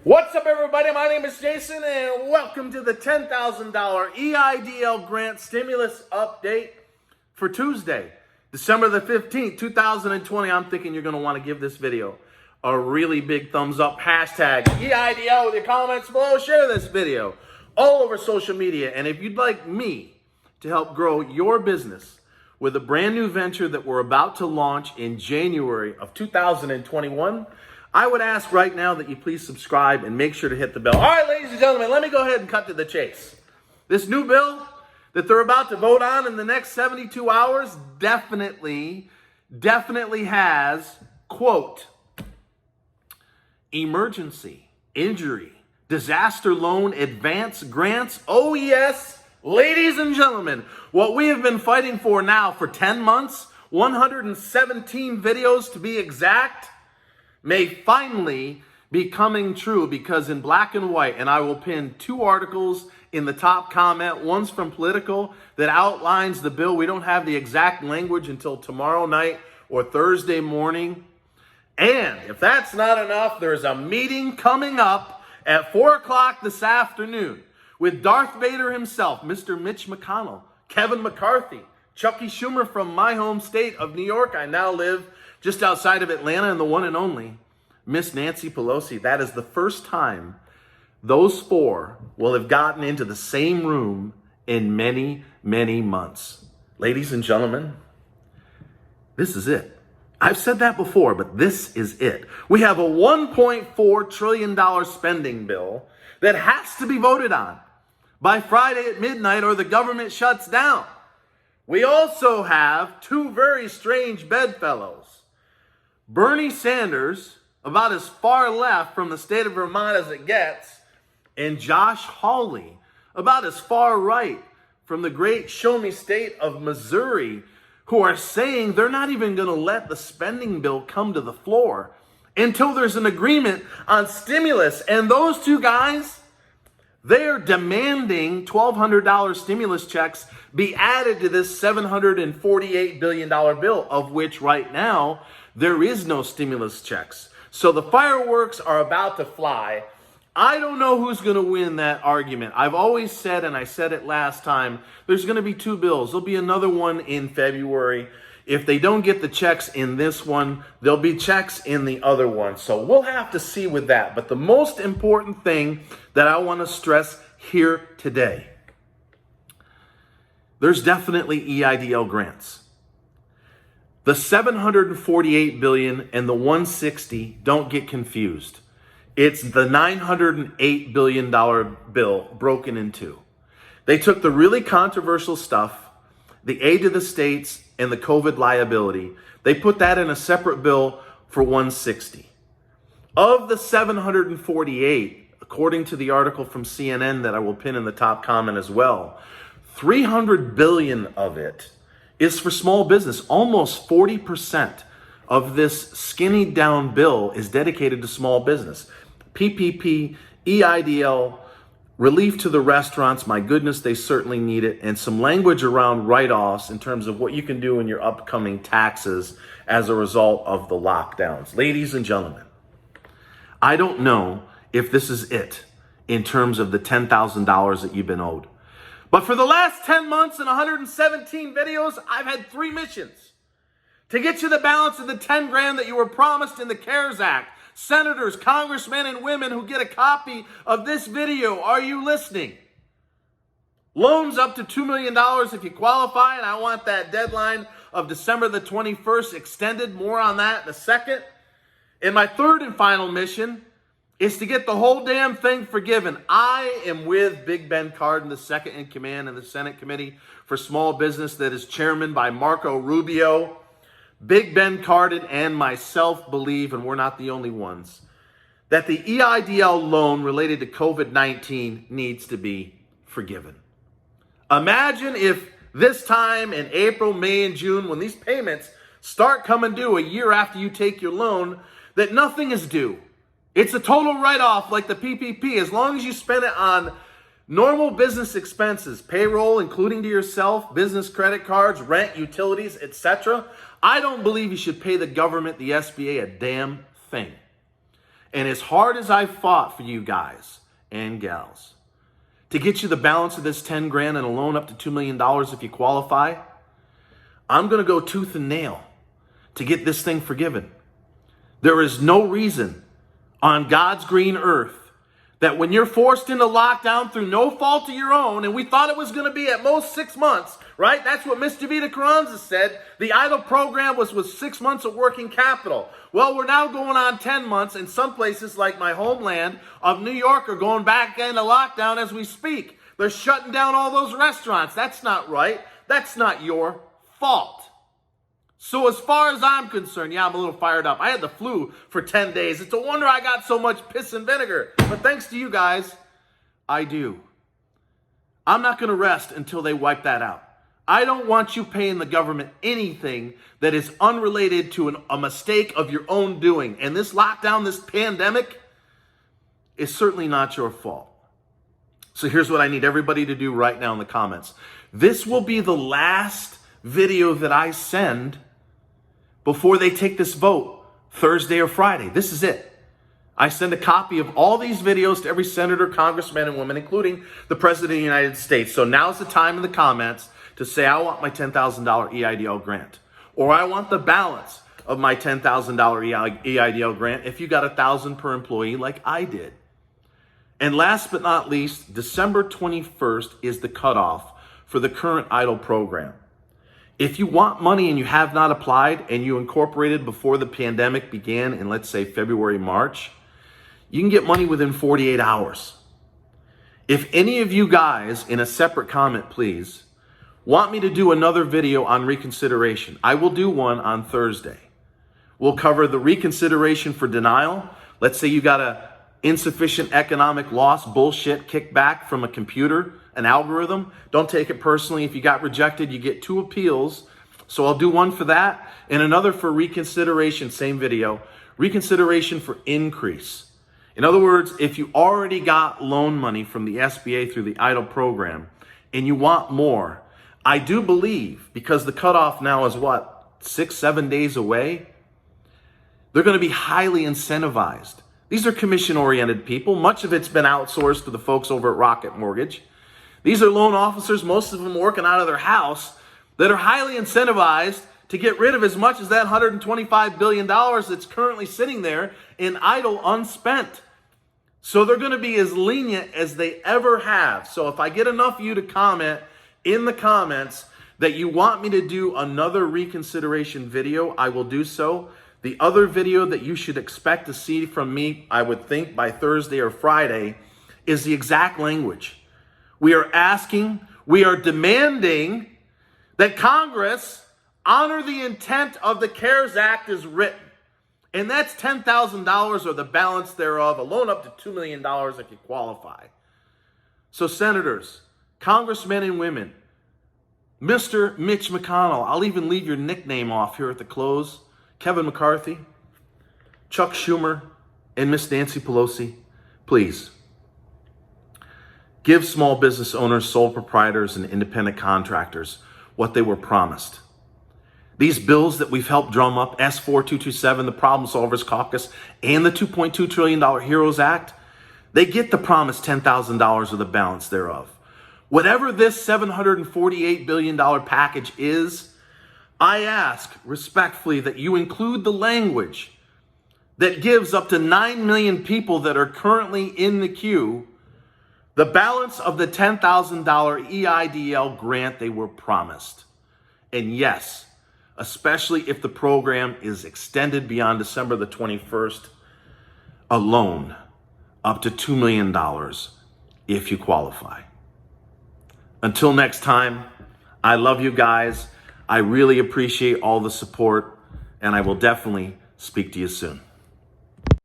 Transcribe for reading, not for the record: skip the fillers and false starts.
What's up, everybody? My name is Jason, and welcome to the $10,000 EIDL grant stimulus update for Tuesday, December the 15th, 2020. I'm thinking you're going to want to give this video a really big thumbs up. Hashtag EIDL with your comments below. Share this video all over social media. And if you'd like me to help grow your business with a brand new venture that we're about to launch in January of 2021, I would ask right now that you please subscribe and make sure to hit the bell. All right, ladies and gentlemen, let me go ahead and cut to the chase. This new bill that they're about to vote on in the next 72 hours definitely has, quote, emergency, injury, disaster loan advance grants. Oh, yes, ladies and gentlemen, what we have been fighting for now for 10 months, 117 videos to be exact, may finally be coming true, because in black and white, and I will pin two articles in the top comment. One's from Political that outlines the bill. We don't have the exact language until tomorrow night or Thursday morning. And if that's not enough, there's a meeting coming up at 4 o'clock this afternoon with Darth Vader himself, Mr. Mitch McConnell, Kevin McCarthy, Chucky Schumer from my home state of New York. I now live just outside of Atlanta, and the one and only Miss Nancy Pelosi. That is the first time those four will have gotten into the same room in many, many months. Ladies and gentlemen, this is it. I've said that before, but this is it. We have a $1.4 trillion spending bill that has to be voted on by Friday at midnight, or the government shuts down. We also have two very strange bedfellows. Bernie Sanders, about as far left from the state of Vermont as it gets, and Josh Hawley, about as far right from the great show me state of Missouri, who are saying they're not even going to let the spending bill come to the floor until there's an agreement on stimulus. And those two guys, they're demanding $1,200 stimulus checks be added to this $748 billion bill, of which right now there is no stimulus checks. So the fireworks are about to fly. I don't know who's going to win that argument. I've always said, and I said it last time, there's going to be two bills. There'll be another one in February. If they don't get the checks in this one, there'll be checks in the other one. So we'll have to see with that. But the most important thing that I want to stress here today, there's definitely EIDL grants. The $748 billion and the $160, don't get confused. It's the $908 billion bill broken in two. They took the really controversial stuff, the aid to the states and the COVID liability. They put that in a separate bill for $160. Of the 748, according to the article from CNN that I will pin in the top comment as well, $300 billion of it is for small business. Almost 40% of this skinny down bill is dedicated to small business. PPP, EIDL, relief to the restaurants. My goodness, they certainly need it. And some language around write-offs in terms of what you can do in your upcoming taxes as a result of the lockdowns. Ladies and gentlemen, I don't know if this is it in terms of the $10,000 that you've been owed. But for the last 10 months and 117 videos, I've had three missions to get you the balance of the 10 grand that you were promised in the CARES Act. Senators, congressmen, and women who get a copy of this video, are you listening? Loans up to $2 million if you qualify, and I want that deadline of December the 21st extended. More on that in a second. And my third and final mission is to get the whole damn thing forgiven. I am with Big Ben Cardin, the second in command in the Senate Committee for Small Business that is chairman by Marco Rubio. Big Ben Cardin and myself believe, and we're not the only ones, that the EIDL loan related to COVID-19 needs to be forgiven. Imagine if this time in April, May, and June, when these payments start coming due a year after you take your loan, that nothing is due. It's a total write-off like the PPP, as long as you spend it on normal business expenses, payroll, including to yourself, business credit cards, rent, utilities, etc. I don't believe you should pay the government, the SBA, a damn thing. And as hard as I fought for you guys and gals to get you the balance of this 10 grand and a loan up to $2 million if you qualify, I'm going to go tooth and nail to get this thing forgiven. There is no reason on God's green earth that when you're forced into lockdown through no fault of your own, and we thought it was going to be at most 6 months, right? That's what Mr. Vita Carranza said. The EIDL program was 6 months of working capital. Well, we're now going on 10 months, and some places like my homeland of New York are going back into lockdown as we speak. They're shutting down all those restaurants. That's not right. That's not your fault. So as far as I'm concerned, yeah, I'm a little fired up. I had the flu for 10 days. It's a wonder I got so much piss and vinegar. But thanks to you guys, I do. I'm not going to rest until they wipe that out. I don't want you paying the government anything that is unrelated to a mistake of your own doing. And this lockdown, this pandemic, is certainly not your fault. So here's what I need everybody to do right now in the comments. This will be the last video that I send before they take this vote Thursday or Friday. This is it. I send a copy of all these videos to every senator, congressman, and woman, including the President of the United States. So now's the time in the comments to say, I want my $10,000 EIDL grant, or I want the balance of my $10,000 EIDL grant if you got $1,000 per employee like I did. And last but not least, December 21st is the cutoff for the current EIDL program. If you want money and you have not applied and you incorporated before the pandemic began in, let's say, February, March, you can get money within 48 hours. If any of you guys, in a separate comment, please, want me to do another video on reconsideration, I will do one on Thursday. We'll cover the reconsideration for denial. Let's say you got a insufficient economic loss bullshit kickback from a computer, an algorithm. Don't take it personally. If you got rejected, you get 2 appeals. So I'll do one for that and another for reconsideration, same video, reconsideration for increase. In other words, if you already got loan money from the SBA through the EIDL program and you want more, I do believe, because the cutoff now is 6-7 days away, they're going to be highly incentivized. These are commission-oriented people. Much of it's been outsourced to the folks over at Rocket Mortgage. These are loan officers, most of them working out of their house, that are highly incentivized to get rid of as much as that $125 billion that's currently sitting there in EIDL unspent. So they're going to be as lenient as they ever have. So if I get enough of you to comment in the comments that you want me to do another reconsideration video, I will do so. The other video that you should expect to see from me, I would think by Thursday or Friday, is the exact language. We are asking, we are demanding that Congress honor the intent of the CARES Act as written. And that's $10,000 or the balance thereof, a loan up to $2 million if you qualify. So senators, congressmen and women, Mr. Mitch McConnell, I'll even leave your nickname off here at the close, Kevin McCarthy, Chuck Schumer, and Miss Nancy Pelosi, please give small business owners, sole proprietors, and independent contractors what they were promised. These bills that we've helped drum up, S4227, the Problem Solvers Caucus, and the $2.2 trillion HEROES Act, they get the promised $10,000 of the balance thereof. Whatever this $748 billion package is, I ask respectfully that you include the language that gives up to 9 million people that are currently in the queue the balance of the $10,000 EIDL grant they were promised. And yes, especially if the program is extended beyond December the 21st, a loan up to $2 million if you qualify. Until next time, I love you guys. I really appreciate all the support, and I will definitely speak to you soon.